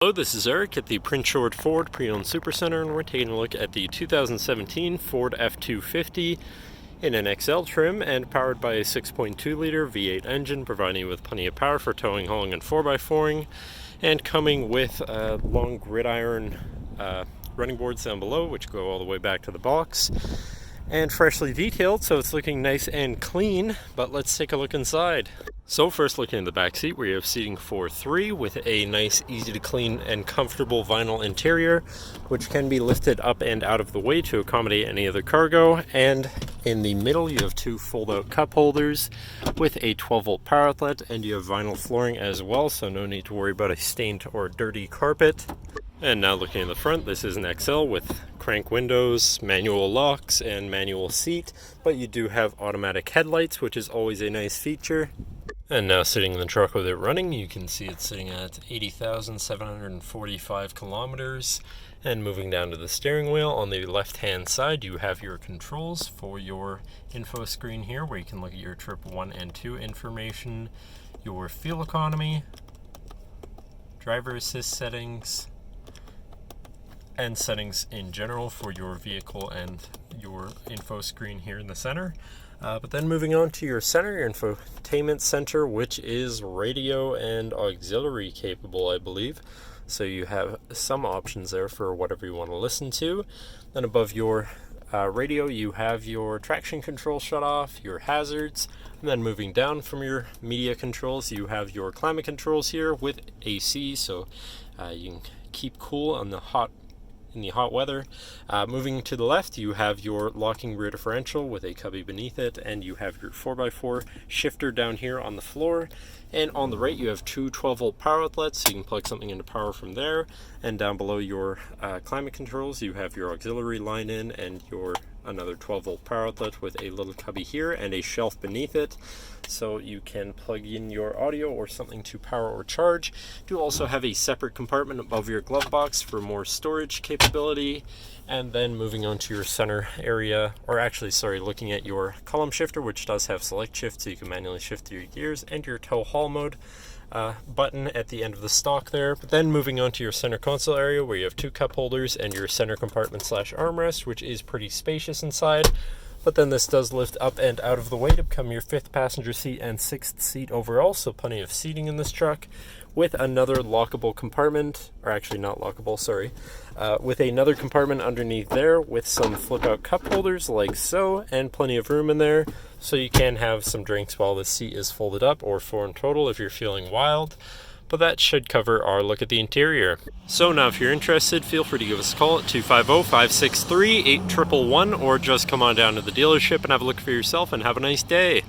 Hello, this is Eric at the Prince George Ford Pre-Owned Supercentre, and we're taking a look at the 2017 Ford F-250 in an XL trim and powered by a 6.2-liter V8 engine, providing you with plenty of power for towing, hauling, and 4x4ing, and coming with long gridiron running boards down below, which go all the way back to the box, and freshly detailed, so it's looking nice and clean. But let's take a look inside. So first, looking in the back seat, where you have seating for 3 with a nice, easy to clean and comfortable vinyl interior, which can be lifted up and out of the way to accommodate any other cargo. And in the middle, you have 2 fold-out cup holders with a 12-volt power outlet, and you have vinyl flooring as well, so no need to worry about a stained or dirty carpet. And now looking in the front, this is an XL with crank windows, manual locks, and manual seat, but you do have automatic headlights, which is always a nice feature. And now sitting in the truck with it running, you can see it's sitting at 80,745 kilometers. And moving down to the steering wheel, on the left-hand side, you have your controls for your info screen here, where you can look at your trip 1 and 2 information, your fuel economy, driver assist settings, and settings in general for your vehicle and your info screen here in the center. But then moving on to your center, your infotainment center, which is radio and auxiliary capable, I believe. So you have some options there for whatever you want to listen to. Then above your radio, you have your traction control shut off, your hazards, and then moving down from your media controls, you have your climate controls here with AC, so you can keep cool on in the hot weather. Moving to the left, you have your locking rear differential with a cubby beneath it, and you have your 4x4 shifter down here on the floor. And on the right, you have 2 12-volt power outlets, so you can plug something into power from there. And down below your climate controls, you have your auxiliary line in and your another 12-volt power outlet with a little cubby here and a shelf beneath it, so you can plug in your audio or something to power or charge. You also have a separate compartment above your glove box for more storage capability. And then moving on to your center area, or actually, sorry, looking at your column shifter, which does have select shift, so you can manually shift your gears, and your tow haul mode button at the end of the stock there. But then moving on to your center console area, where you have 2 cup holders and your center compartment / armrest, which is pretty spacious inside. But then this does lift up and out of the way to become your 5th passenger seat and 6th seat overall, so plenty of seating in this truck, with another lockable compartment, or actually not lockable, sorry, with another compartment underneath there with some flip-out cup holders like so, and plenty of room in there, so you can have some drinks while the seat is folded up, or 4 in total if you're feeling wild. But that should cover our look at the interior. So now if you're interested, feel free to give us a call at 250-563-8111, or just come on down to the dealership and have a look for yourself, and have a nice day.